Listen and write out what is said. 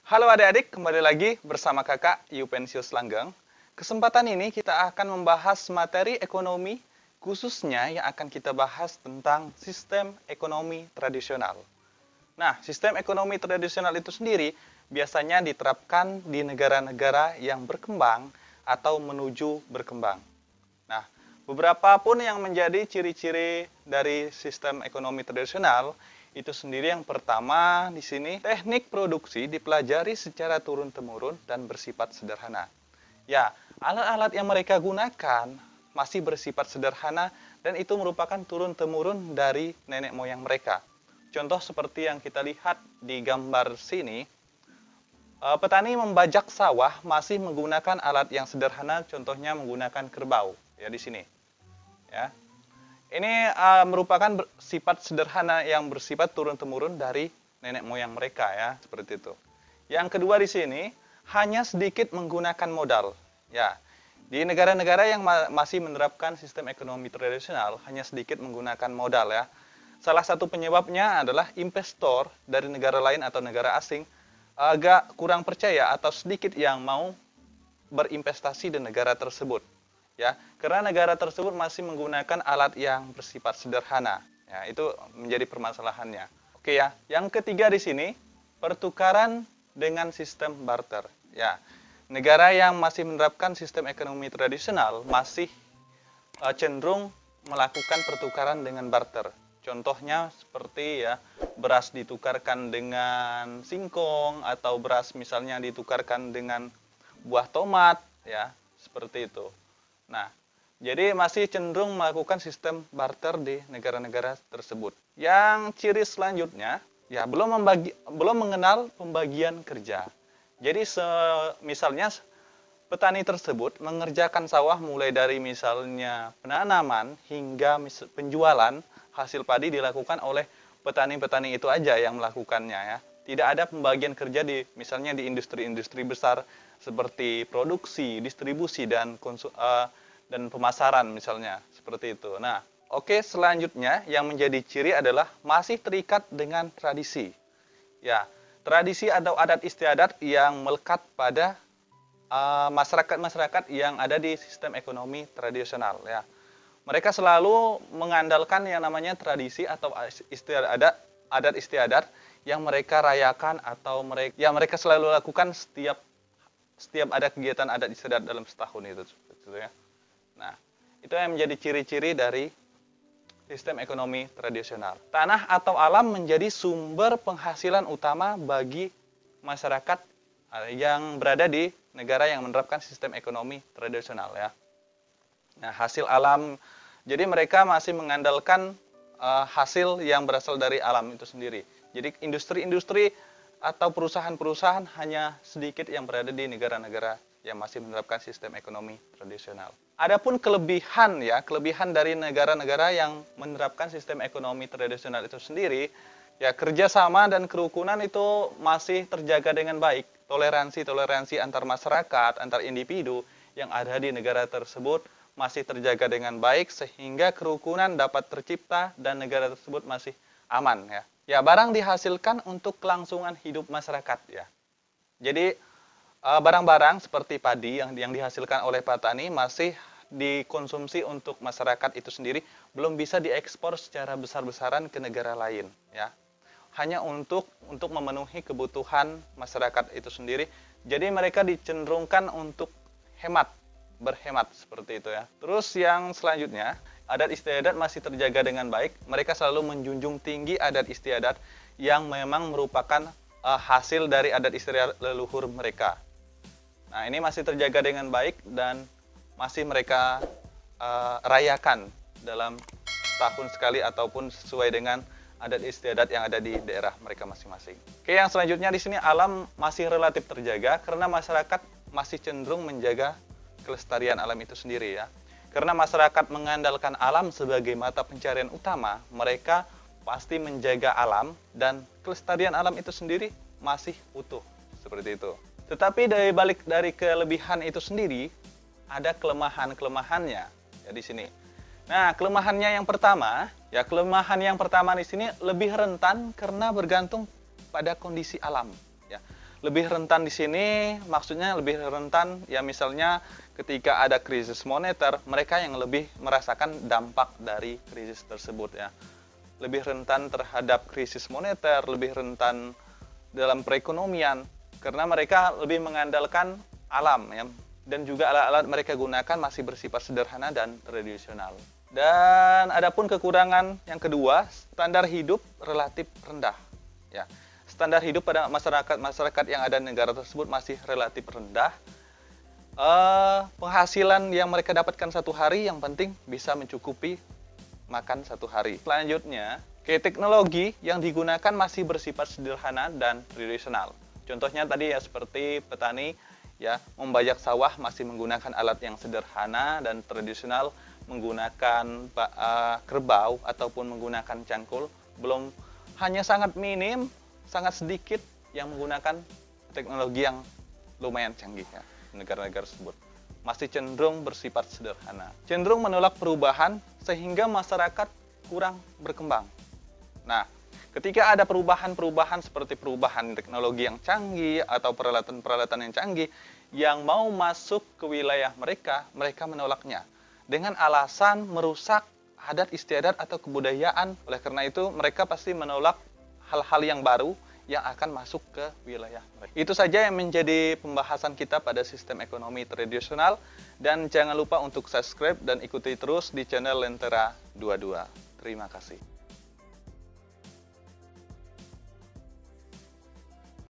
Halo adik-adik, kembali lagi bersama kakak Yupensius Langgeng. Kesempatan ini kita akan membahas materi ekonomi, khususnya yang akan kita bahas tentang sistem ekonomi tradisional. Nah, sistem ekonomi tradisional itu sendiri biasanya diterapkan di negara-negara yang berkembang atau menuju berkembang. Nah, beberapa pun yang menjadi ciri-ciri dari sistem ekonomi tradisional itu sendiri. Yang pertama di sini, teknik produksi dipelajari secara turun-temurun dan bersifat sederhana. Ya, alat-alat yang mereka gunakan masih bersifat sederhana dan itu merupakan turun-temurun dari nenek moyang mereka. Contoh seperti yang kita lihat di gambar sini, petani membajak sawah masih menggunakan alat yang sederhana, contohnya menggunakan kerbau ya di sini. Ya. Ini merupakan sifat sederhana yang bersifat turun-temurun dari nenek moyang mereka ya, seperti itu. Yang kedua di sini, hanya sedikit menggunakan modal. Ya, di negara-negara yang masih menerapkan sistem ekonomi tradisional, hanya sedikit menggunakan modal ya. Salah satu penyebabnya adalah investor dari negara lain atau negara asing agak kurang percaya atau sedikit yang mau berinvestasi di negara tersebut. Ya, karena negara tersebut masih menggunakan alat yang bersifat sederhana. Ya, itu menjadi permasalahannya. Oke ya. Yang ketiga di sini, pertukaran dengan sistem barter. Ya, negara yang masih menerapkan sistem ekonomi tradisional masih cenderung melakukan pertukaran dengan barter. Contohnya seperti ya, beras ditukarkan dengan singkong atau beras misalnya ditukarkan dengan buah tomat ya, seperti itu. Nah, jadi masih cenderung melakukan sistem barter di negara-negara tersebut. Yang ciri selanjutnya, ya belum mengenal pembagian kerja. Jadi misalnya petani tersebut mengerjakan sawah mulai dari misalnya penanaman hingga penjualan hasil padi dilakukan oleh petani-petani itu aja yang melakukannya ya. Tidak ada pembagian kerja di misalnya di industri-industri besar seperti produksi, distribusi dan pemasaran misalnya seperti itu. Nah, oke, selanjutnya yang menjadi ciri adalah masih terikat dengan tradisi. Ya, tradisi atau adat istiadat yang melekat pada masyarakat-masyarakat yang ada di sistem ekonomi tradisional ya. Mereka selalu mengandalkan yang namanya tradisi atau adat istiadat yang mereka rayakan atau mereka selalu lakukan setiap ada kegiatan adat istiadat dalam setahun itu ya. Nah, itu yang menjadi ciri-ciri dari sistem ekonomi tradisional. Tanah atau alam menjadi sumber penghasilan utama bagi masyarakat yang berada di negara yang menerapkan sistem ekonomi tradisional ya. Nah, hasil alam, jadi mereka masih mengandalkan hasil yang berasal dari alam itu sendiri. Jadi industri-industri atau perusahaan-perusahaan hanya sedikit yang berada di negara-negara yang masih menerapkan sistem ekonomi tradisional. Adapun kelebihan dari negara-negara yang menerapkan sistem ekonomi tradisional itu sendiri, ya kerjasama dan kerukunan itu masih terjaga dengan baik. Toleransi antar masyarakat, antar individu yang ada di negara tersebut masih terjaga dengan baik sehingga kerukunan dapat tercipta dan negara tersebut masih aman ya. Ya, barang dihasilkan untuk kelangsungan hidup masyarakat ya. Jadi barang-barang seperti padi yang dihasilkan oleh petani masih dikonsumsi untuk masyarakat itu sendiri, belum bisa diekspor secara besar-besaran ke negara lain ya. Hanya untuk memenuhi kebutuhan masyarakat itu sendiri. Jadi mereka dicenderungkan untuk berhemat seperti itu ya. Terus yang selanjutnya, adat istiadat masih terjaga dengan baik. Mereka selalu menjunjung tinggi adat istiadat yang memang merupakan hasil dari adat istiadat leluhur mereka. Nah, ini masih terjaga dengan baik dan masih mereka rayakan dalam tahun sekali ataupun sesuai dengan adat istiadat yang ada di daerah mereka masing-masing. Oke, yang selanjutnya di sini alam masih relatif terjaga karena masyarakat masih cenderung menjaga kelestarian alam itu sendiri ya. Karena masyarakat mengandalkan alam sebagai mata pencarian utama, mereka pasti menjaga alam dan kelestarian alam itu sendiri masih utuh seperti itu. Tetapi dari kelebihan itu sendiri ada kelemahannya ya di sini. Nah, kelemahan yang pertama di sini lebih rentan karena bergantung pada kondisi alam ya. Lebih rentan di sini maksudnya lebih rentan ya misalnya ketika ada krisis moneter, mereka yang lebih merasakan dampak dari krisis tersebut ya. Lebih rentan terhadap krisis moneter, lebih rentan dalam perekonomian karena mereka lebih mengandalkan alam ya. Dan juga alat-alat mereka gunakan masih bersifat sederhana dan tradisional. Dan adapun kekurangan yang kedua, standar hidup relatif rendah ya. Standar hidup pada masyarakat yang ada di negara tersebut masih relatif rendah. Penghasilan yang mereka dapatkan satu hari yang penting bisa mencukupi makan satu hari. Selanjutnya, teknologi yang digunakan masih bersifat sederhana dan tradisional. Contohnya tadi ya seperti petani ya membajak sawah masih menggunakan alat yang sederhana dan tradisional, menggunakan kerbau ataupun menggunakan cangkul. Belum, hanya sangat minim, sangat sedikit yang menggunakan teknologi yang lumayan canggih ya, negara-negara tersebut. Masih cenderung bersifat sederhana. Cenderung menolak perubahan sehingga masyarakat kurang berkembang. Nah, ketika ada perubahan-perubahan seperti perubahan teknologi yang canggih atau peralatan-peralatan yang canggih yang mau masuk ke wilayah mereka, mereka menolaknya dengan alasan merusak adat istiadat atau kebudayaan. Oleh karena itu, mereka pasti menolak hal-hal yang baru yang akan masuk ke wilayah mereka. Itu saja yang menjadi pembahasan kita pada sistem ekonomi tradisional. Dan jangan lupa untuk subscribe dan ikuti terus di channel Lentera 22. Terima kasih.